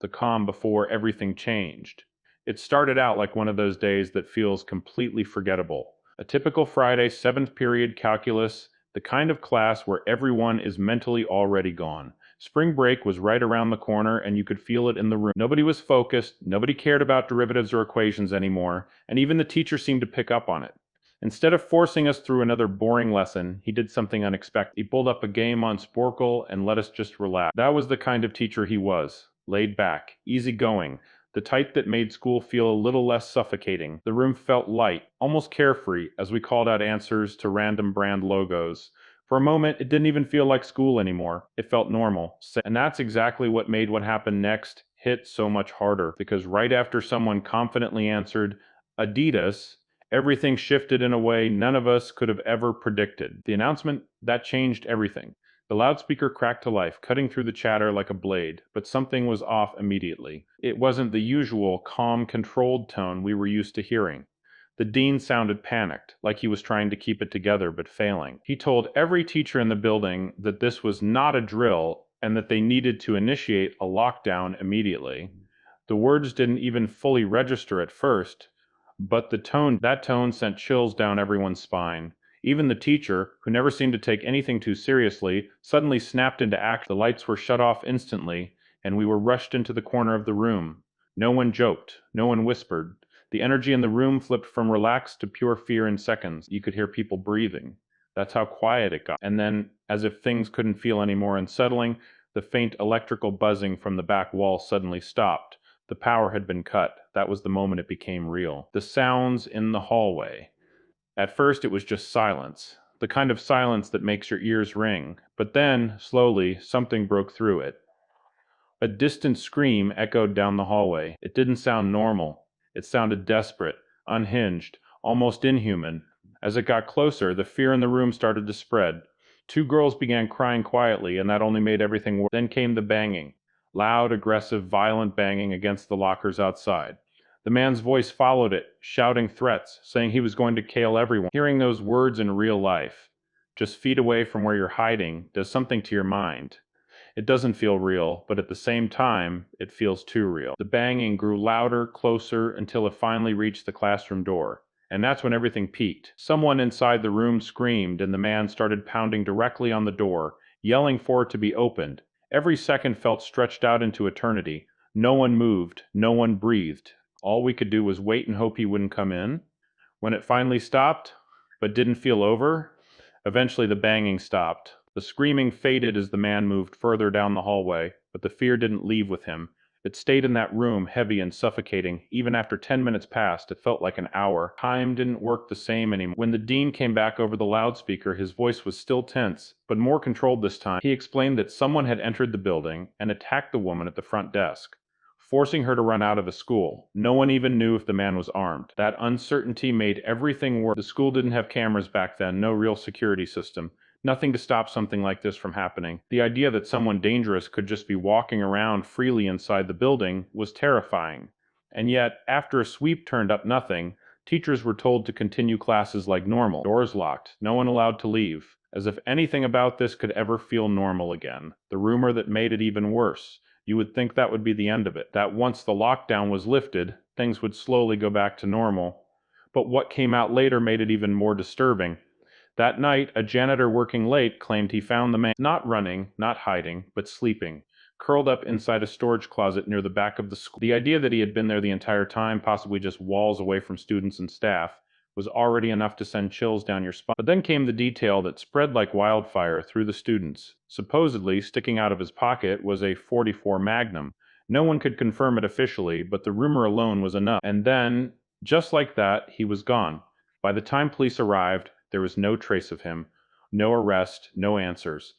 the calm before everything changed. It started out like one of those days that feels completely forgettable. A typical Friday, seventh period calculus, the kind of class where everyone is mentally already gone. Spring break was right around the corner, and you could feel it in the room. Nobody was focused, nobody cared about derivatives or equations anymore, and even the teacher seemed to pick up on it. Instead of forcing us through another boring lesson, he did something unexpected. He pulled up a game on Sporkle and let us just relax. That was the kind of teacher he was. Laid back, easygoing, the type that made school feel a little less suffocating. The room felt light, almost carefree, as we called out answers to random brand logos. For a moment, it didn't even feel like school anymore. It felt normal. And that's exactly what made what happened next hit so much harder, because right after someone confidently answered, Adidas, everything shifted in a way none of us could have ever predicted. The announcement, that changed everything. The loudspeaker cracked to life, cutting through the chatter like a blade, but something was off immediately. It wasn't the usual, calm, controlled tone we were used to hearing. The dean sounded panicked, like he was trying to keep it together but failing. He told every teacher in the building that this was not a drill and that they needed to initiate a lockdown immediately. The words didn't even fully register at first, but that tone sent chills down everyone's spine. Even the teacher, who never seemed to take anything too seriously, suddenly snapped into action. The lights were shut off instantly, and we were rushed into the corner of the room. No one joked, no one whispered. The energy in the room flipped from relaxed to pure fear in seconds. You could hear people breathing. That's how quiet it got. And then, as if things couldn't feel any more unsettling, the faint electrical buzzing from the back wall suddenly stopped. The power had been cut. That was the moment it became real. The sounds in the hallway. At first it was just silence, the kind of silence that makes your ears ring. But then, slowly, something broke through it. A distant scream echoed down the hallway. It didn't sound normal. It sounded desperate, unhinged, almost inhuman. As it got closer, the fear in the room started to spread. Two girls began crying quietly, and that only made everything worse. Then came the banging. Loud, aggressive, violent banging against the lockers outside. The man's voice followed it, shouting threats, saying he was going to kill everyone. Hearing those words in real life, just feet away from where you're hiding, does something to your mind. It doesn't feel real, but at the same time, it feels too real. The banging grew louder, closer, until it finally reached the classroom door. And that's when everything peaked. Someone inside the room screamed, and the man started pounding directly on the door, yelling for it to be opened. Every second felt stretched out into eternity. No one moved, no one breathed. All we could do was wait and hope he wouldn't come in. When it finally stopped, but didn't feel over, eventually the banging stopped. The screaming faded as the man moved further down the hallway, but the fear didn't leave with him. It stayed in that room, heavy and suffocating. Even after 10 minutes passed, it felt like an hour. Time didn't work the same anymore. When the dean came back over the loudspeaker, his voice was still tense, but more controlled this time. He explained that someone had entered the building and attacked the woman at the front desk, forcing her to run out of the school. No one even knew if the man was armed. That uncertainty made everything worse. The school didn't have cameras back then, no real security system. Nothing to stop something like this from happening. The idea that someone dangerous could just be walking around freely inside the building was terrifying. And yet, after a sweep turned up nothing, teachers were told to continue classes like normal. Doors locked, no one allowed to leave. As if anything about this could ever feel normal again. The rumor that made it even worse. You would think that would be the end of it. That once the lockdown was lifted, things would slowly go back to normal. But what came out later made it even more disturbing. That night, a janitor working late claimed he found the man not running, not hiding, but sleeping, curled up inside a storage closet near the back of the school. The idea that he had been there the entire time, possibly just walls away from students and staff, was already enough to send chills down your spine. But then came the detail that spread like wildfire through the students. Supposedly, sticking out of his pocket was a .44 Magnum. No one could confirm it officially, but the rumor alone was enough. And then, just like that, he was gone. By the time police arrived, there was no trace of him, no arrest, no answers.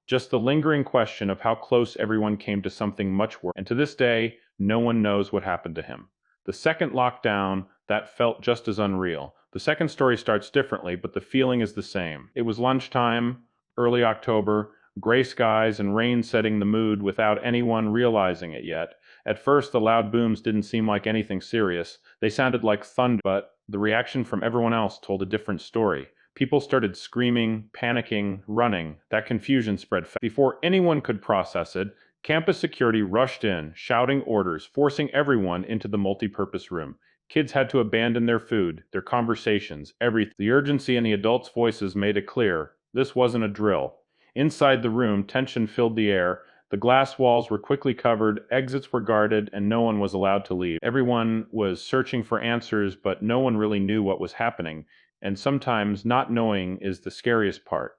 Just the lingering question of how close everyone came to something much worse. And to this day, no one knows what happened to him. The second lockdown, that felt just as unreal. The second story starts differently, but the feeling is the same. It was lunchtime, early October, gray skies and rain setting the mood without anyone realizing it yet. At first, the loud booms didn't seem like anything serious. They sounded like thunder, but the reaction from everyone else told a different story. People started screaming, panicking, running. That confusion spread fast. Before anyone could process it, Campus security rushed in, shouting orders, forcing everyone into the multipurpose room. Kids had to abandon their food, their conversations, everything. The urgency in the adults' voices made it clear this wasn't a drill. Inside the room, tension filled the air. The glass walls were quickly covered, exits were guarded, and no one was allowed to leave. Everyone was searching for answers, but no one really knew what was happening. And sometimes not knowing is the scariest part.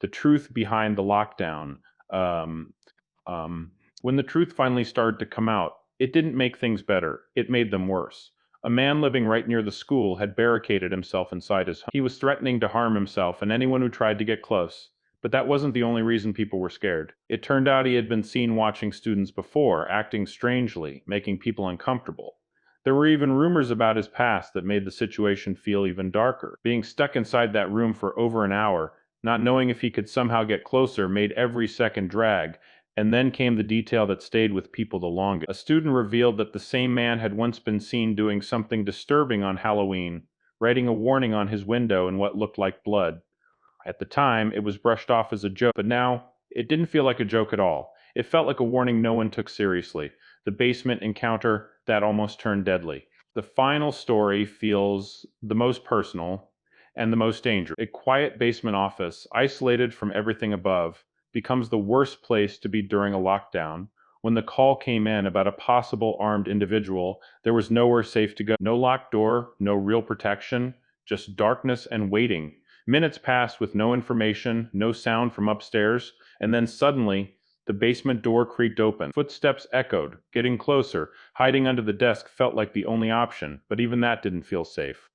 The truth behind the lockdown. Um, when the truth finally started to come out, it didn't make things better, it made them worse. A man living right near the school had barricaded himself inside his home. He was threatening to harm himself and anyone who tried to get close. But that wasn't the only reason people were scared. It turned out he had been seen watching students before, acting strangely, making people uncomfortable. There were even rumors about his past that made the situation feel even darker. Being stuck inside that room for over an hour, not knowing if he could somehow get closer, made every second drag, and then came the detail that stayed with people the longest. A student revealed that the same man had once been seen doing something disturbing on Halloween, writing a warning on his window in what looked like blood. At the time, it was brushed off as a joke, but now it didn't feel like a joke at all. It felt like a warning no one took seriously. The basement encounter that almost turned deadly. The final story feels the most personal and the most dangerous. A quiet basement office, isolated from everything above, becomes the worst place to be during a lockdown. When the call came in about a possible armed individual, there was nowhere safe to go. No locked door, no real protection, just darkness and waiting. Minutes passed with no information, no sound from upstairs, and then suddenly, the basement door creaked open. Footsteps echoed, getting closer. Hiding under the desk felt like the only option, but even that didn't feel safe.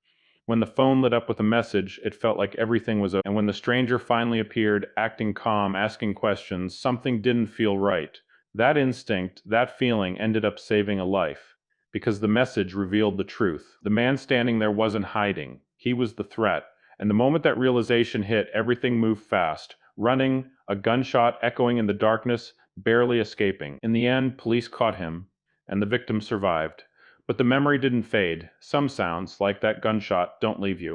When the phone lit up with a message, it felt like everything was over. And when the stranger finally appeared, acting calm, asking questions, something didn't feel right. That instinct, that feeling ended up saving a life. Because the message revealed the truth. The man standing there wasn't hiding. He was the threat. And the moment that realization hit, everything moved fast. Running, a gunshot echoing in the darkness, barely escaping. In the end, police caught him, and the victim survived. But the memory didn't fade. Some sounds, like that gunshot, don't leave you.